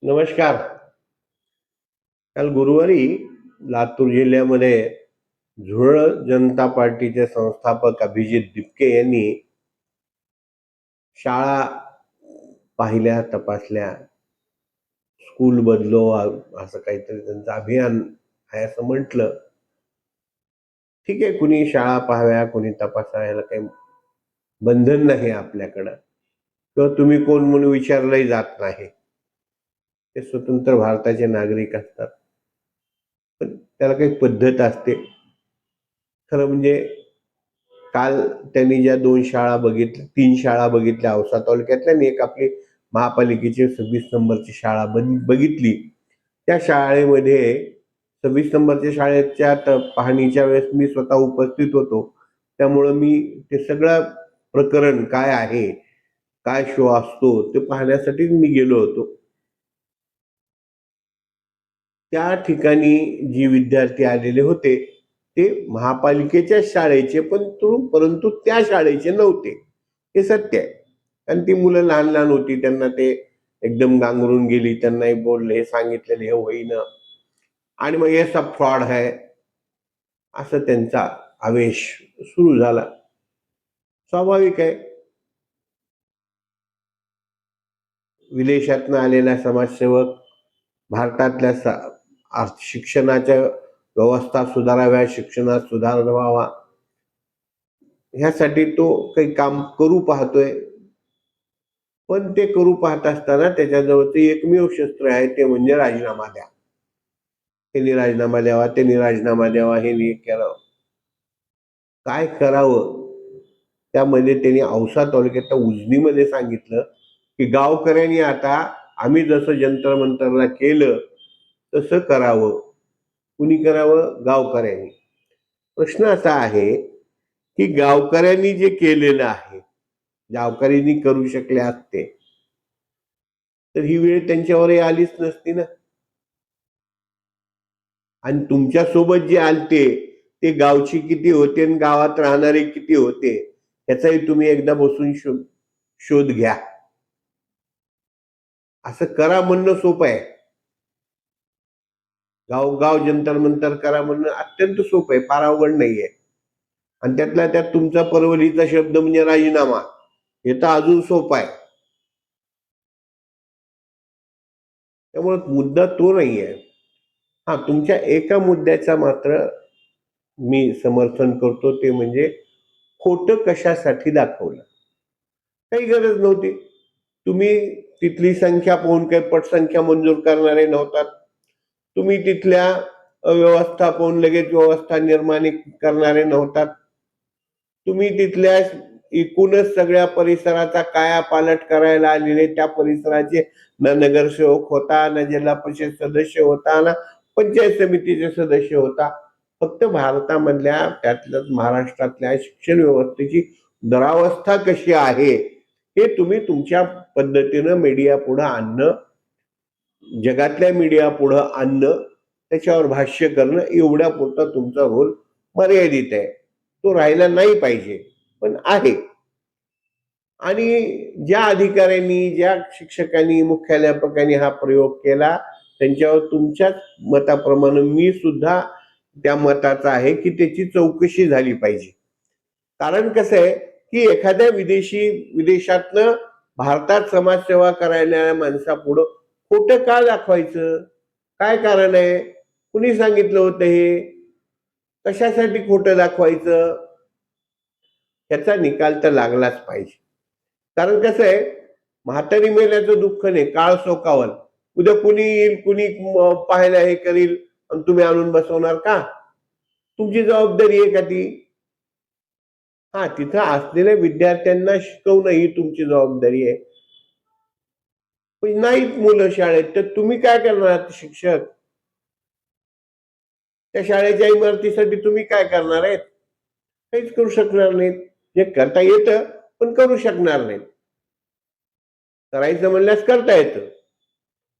नमस्कार. काल गुरुवारी लातूर जिल्ह्यामध्ये झुरळ जनता पार्टीचे संस्थापक अभिजित दिपके यांनी शाळा पाहिल्या, तपासल्या, स्कूल बदलो असं काहीतरी त्यांचं अभियान आहे असं म्हटलं. ठीक आहे, कुणी शाळा पाहाव्या, कुणी तपासा, याला काही बंधन नाही आपल्याकडं, किंवा तुम्ही कोण म्हणून विचारलंही जात नाही. ते स्वतंत्र भारताचे नागरिक असतात. पण त्याला काही पद्धत असते. खरं म्हणजे काल त्यांनी ज्या 2 शाळा बघितल्या, 3 शाळा बघितल्या औसा तालुक्यातल्या, आणि एक आपली महापालिकेची 26 नंबरची शाळा बघितली. त्या शाळेमध्ये 26 नंबरच्या शाळेच्या पाहणीच्या वेळेस मी स्वतः उपस्थित होतो. त्यामुळं मी ते सगळं प्रकरण काय आहे, काय शो असतो, ते पाहण्यासाठी मी गेलो होतो. त्या ठिकाणी जी विद्यार्थी आलेले होते ते महापालिकेच्या शाळेचे, परंतु त्या शाळेचे नव्हते, हे सत्य आहे. आणि ती मुलं लहान लहान होती, त्यांना ते एकदम गांगरून गेली, त्यांनाही बोलले, हे सांगितलेले हे होईना, आणि मग हे सब फ्रॉड आहे असं त्यांचा आवेश सुरू झाला. स्वाभाविक आहे, विदेशातनं आलेला समाजसेवक भारतातल्या शिक्षणाच्या व्यवस्था सुधाराव्या, शिक्षणात सुधार व्हावा, ह्यासाठी तो काही काम करू पाहतोय. पण ते करू पाहत असताना त्याच्याजवळचं एकमेव शस्त्र आहे, ते म्हणजे राजीनामा द्या. त्यांनी राजीनामा द्यावा, त्यांनी राजीनामा द्यावा, हे करावं. काय करावं त्यामध्ये त्यांनी औसा तालुक्याच्या उजनीमध्ये सांगितलं की गावकऱ्यांनी आता आम्ही जसं जंतर मंतरला केलं तसं करावं. कुणी करावं? गावकऱ्यांनी. प्रश्न असा आहे की गावकऱ्यांनी जे केलेलं आहे, गावकऱ्यांनी करू शकले असते तर ही वेळ त्यांच्यावरही आलीच नसती ना. आणि तुमच्या सोबत जे आलते ते गावची किती होते आणि गावात राहणारे किती होते याचाही तुम्ही एकदा बसून शोध घ्या. असं करा म्हणणं सोपं आहे, गाव जंतर मंतर करा म्हणणं अत्यंत सोपं आहे, फार अवघड नाहीये. आणि त्यातल्या त्यात तुमचा परवलीचा शब्द म्हणजे राजीनामा, हे तर अजून सोपं आहे. त्यामुळे मुद्दा तो नाहीये. हा, तुमच्या एका मुद्द्याचा मात्र मी समर्थन करतो, ते म्हणजे खोटं कशासाठी दाखवलं. काही गरज नव्हती. तुम्ही तिथली संख्या पाहून काही पटसंख्या मंजूर करणारे नव्हतात. तुम्ही तिथल्या अव्यवस्था पाहून लगेच व्यवस्था निर्माण करणारे नव्हतात. तुम्ही तिथल्या एकूणच सगळ्या परिसराचा कायापालट करायला आलेले त्या परिसराचे न नगरसेवक होता, न जिल्हा परिषद सदस्य होता, ना पंचायत समितीचे सदस्य होता. फक्त भारतामधल्या, त्यातल्याच महाराष्ट्रातल्या शिक्षण व्यवस्थेची दुरावस्था कशी आहे हे तुम्ही तुमच्या पद्धतीनं मीडिया पुढं आणणं, जगातल्या मीडिया पुढं आणणं, त्याच्यावर भाष्य करणं, एवढ्या पुरता तुमचा रोल मर्यादित आहे. तो राहायला नाही पाहिजे, पण आहे. आणि ज्या अधिकाऱ्यांनी, ज्या शिक्षकांनी, मुख्याध्यापकांनी हा प्रयोग केला त्यांच्यावर तुमच्याच मताप्रमाणे मी सुद्धा त्या मताचा आहे की त्याची चौकशी झाली पाहिजे. कारण कसं आहे की एखाद्या विदेशातनं भारतात समाजसेवा करायला माणसापुढं खोटं का दाखवायचं? काय कारण आहे? कुणी सांगितलं होतं हे? कशासाठी खोटं दाखवायचं? ह्याचा निकाल तर लागलाच पाहिजे. कारण कसं आहे, म्हातारी मेल्याचं दुःख नाही, काळ सोकावल. उद्या कुणी येईल, कुणी पाहायला हे करील आणि तुम्ही आणून बसवणार का? तुमची जबाबदारी आहे का ती? हा, तिथं असलेल्या विद्यार्थ्यांना शिकवणं ही तुमची जबाबदारी आहे. पण नाहीत मुलं शाळेत, तर तुम्ही काय करणार शिक्षक? त्या शाळेच्या इमारतीसाठी तुम्ही काय करणार आहेत? काहीच करू शकणार नाहीत. जे करता येतं पण करू शकणार नाहीत. करायचं म्हणल्यास करता येतं,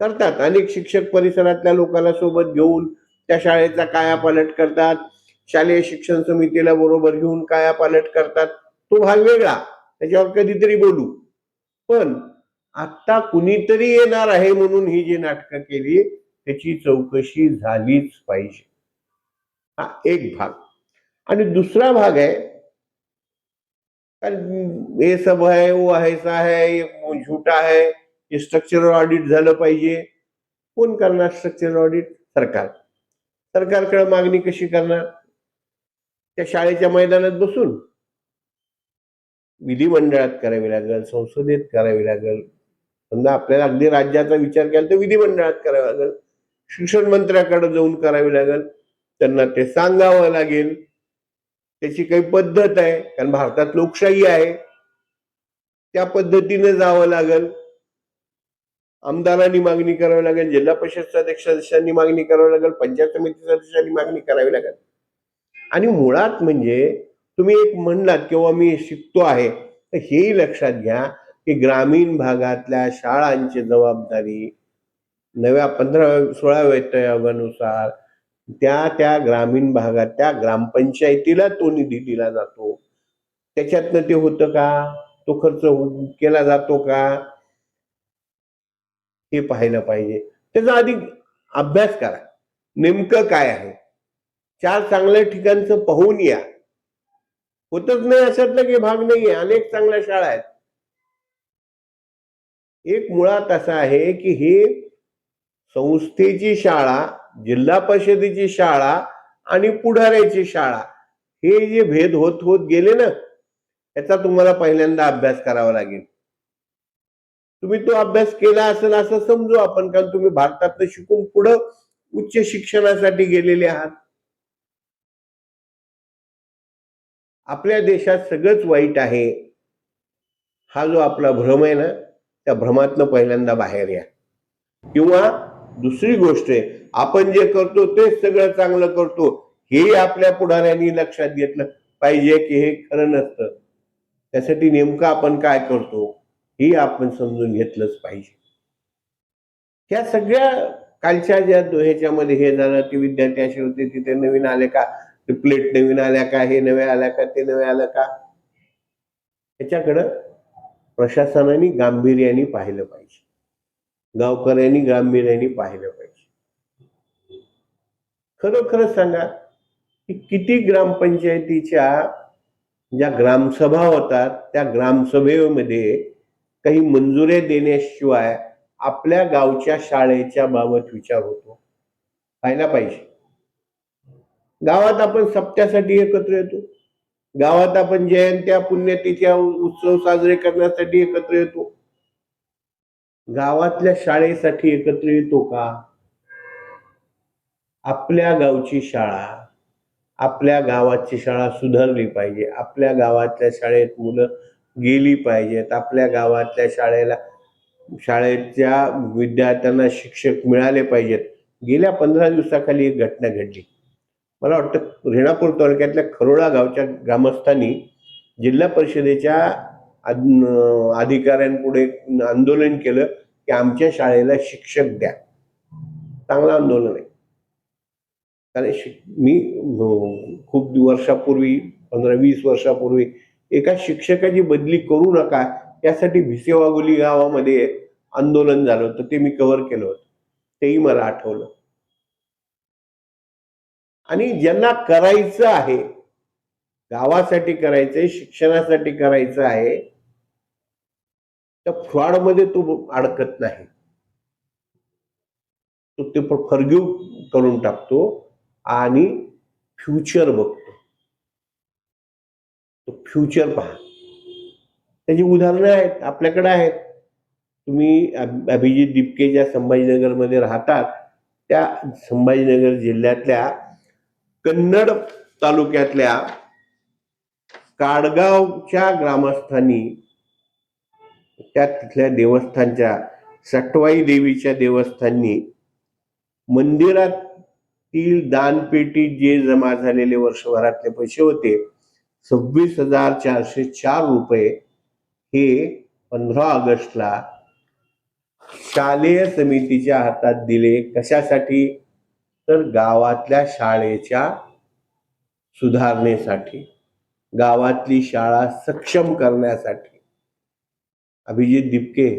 करतात. अनेक शिक्षक परिसरातल्या लोकांना सोबत घेऊन त्या शाळेचा कायापालट करतात, शालेय शिक्षण समितीला बरोबर घेऊन कायापालट करतात. तो भाग वेगळा, त्याच्यावर कधीतरी बोलू. पण आता कुणीतरी येणार आहे म्हणून ही जी नाटकं केली त्याची चौकशी झालीच पाहिजे. हा एक भाग. आणि दुसरा भाग आहे, ये सब है वो ऐसा है ये झूठा है, ये स्ट्रक्चरल ऑडिट झालं पाहिजे. कोण करणार स्ट्रक्चरल ऑडिट? सरकार. सरकारकडे मागणी कशी करणार? त्या शाळेच्या मैदानात बसून? विधिमंडळात करावी लागेल, संसदेत करावी लागेल. समजा आपल्याला अगदी राज्याचा विचार केला तर विधिमंडळात करावा लागेल, शिक्षण मंत्र्याकडे जाऊन करावी लागेल, त्यांना ते सांगावं लागेल. त्याची काही पद्धत आहे, कारण भारतात लोकशाही आहे, त्या पद्धतीने जावं लागेल. आमदारांनी मागणी करावी लागेल, जिल्हा परिषद सदस्यांनी मागणी करावी लागेल, पंचायत समिती सदस्यांनी मागणी करावी लागेल. आणि मुळात म्हणजे तुम्ही एक म्हणलात किंवा मी शिकतो आहे, तर हेही लक्षात घ्या की ग्रामीण भागातल्या शाळांची जबाबदारी नव्या 15-16व्या आयोगानुसार त्या त्या ग्रामीण भागात त्या ग्रामपंचायतीला तो निधी दिला जातो. त्याच्यातनं ते होतं का? तो खर्च केला जातो का? हे पाहायला पाहिजे. त्याचा आधी अभ्यास करा, नेमकं काय आहे. 4 चांगल्या ठिकाणचं पाहून या. होतच नाही अशातला काही भाग नाहीये, अनेक चांगल्या शाळा आहेत. एक मुळात असं आहे की हे संस्थेची शाळा, जिल्हा परिषदेची शाळा आणि पुढाऱ्याची शाळा, हे जे भेद होत होत गेले ना, त्याचा तुम्हाला पहिल्यांदा अभ्यास करावा लागेल. तुम्ही तो अभ्यास केला असेल असं समजू आपण, कारण तुम्ही भारतातनं शिकून पुढं उच्च शिक्षणासाठी गेलेले आहात. आपल्या देशात सगळंच वाईट आहे हा जो आपला भ्रम आहे ना, त्या भ्रमातनं पहिल्यांदा बाहेर या. किंवा दुसरी गोष्ट आहे, आपण जे करतो तेच सगळं चांगलं करतो, हे आपल्या पुढाऱ्यांनी लक्षात घेतलं पाहिजे की हे खरं नसतं. त्यासाठी नेमकं आपण काय करतो हे आपण समजून घेतलंच पाहिजे. ह्या सगळ्या कालच्या ज्या ह्याच्यामध्ये हे झालं, ते विद्यार्थी असे होते, तिथे नवीन आले का, ते प्लेट नवीन आल्या का, हे नव्या आल्या का, ते नव्या आलं का, ह्याच्याकडं प्रशासनाने गांभीर्याने पाहिलं पाहिजे, गावकऱ्यांनी गांभीर्याने पाहिलं पाहिजे. खरोखरच सांगा की किती ग्रामपंचायतीच्या ज्या ग्रामसभा होतात त्या ग्रामसभेमध्ये काही मंजुऱ्या देण्याशिवाय आपल्या गावच्या शाळेच्या बाबत विचार होतो? पाहिला पाहिजे. गावात आपण सप्त्यासाठी एकत्र येतो, गावात आपण जयंत्या पुण्यतिथ्या उत्सव साजरे करण्यासाठी एकत्र येतो, गावातल्या शाळेसाठी एकत्र येतो का? आपल्या गावची शाळा, आपल्या गावाची शाळा सुधारली पाहिजे, आपल्या गावातल्या शाळेत मुलं गेली पाहिजेत, आपल्या गावातल्या शाळेच्या विद्यार्थ्यांना शिक्षक मिळाले पाहिजेत. गेल्या 15 दिवसाखाली एक घटना घडली. मला वाटतं रेणापूर तालुक्यातल्या खरोळा गावच्या ग्रामस्थांनी जिल्हा परिषदेच्या अधिकाऱ्यांपुढे आंदोलन केलं की आमच्या शाळेला शिक्षक द्या. चांगलं आंदोलन आहे. कारण मी खूप वर्षापूर्वी, 15-20 वर्षापूर्वी एका शिक्षकाची बदली करू नका यासाठी भिसेवागोली गावामध्ये आंदोलन झालं होतं, ते मी कव्हर केलं होतं, तेही मला आठवलं. आणि ज्यांना करायचं आहे, गावासाठी करायचंय, शिक्षणासाठी करायचं आहे, त्या फ्रॉडमध्ये तो अडकत नाही, तो ते फॉरगिव्ह करून टाकतो आणि फ्युचर बघतो. फ्युचर पहा. त्याची उदाहरणं आहेत, आपल्याकडे आहेत. तुम्ही अभिजित दिपके ज्या संभाजीनगरमध्ये राहतात, त्या संभाजीनगर जिल्ह्यातल्या कन्नड तालुक्यातल्या काडगावच्या ग्रामस्थांनी त्या तिथल्या देवस्थानच्या सटवाई देवीच्या देवस्थाननी मंदिरातील दानपेटी जे जमा झालेले वर्षभरातले पैसे होते 26,404 रुपये हे 15 ऑगस्टला शालेय समितीच्या हातात दिले. कशासाठी? तर गावातल्या शाळेच्या सुधारणेसाठी, गावातली शाळा सक्षम करण्यासाठी. अभिजित दिपके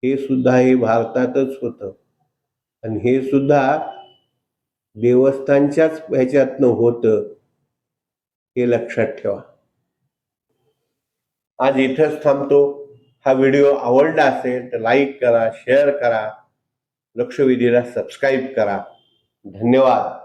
हे सुद्धा हे भारतातच होतं आणि हे सुद्धा देवस्थानच्याच ह्याच्यातनं होतं, हे लक्षात ठेवा. आज इथंच थांबतो. हा व्हिडिओ आवडला असेल तर लाईक करा, शेअर करा, लक्षवेधीला सबस्क्राईब करा. धन्यवाद.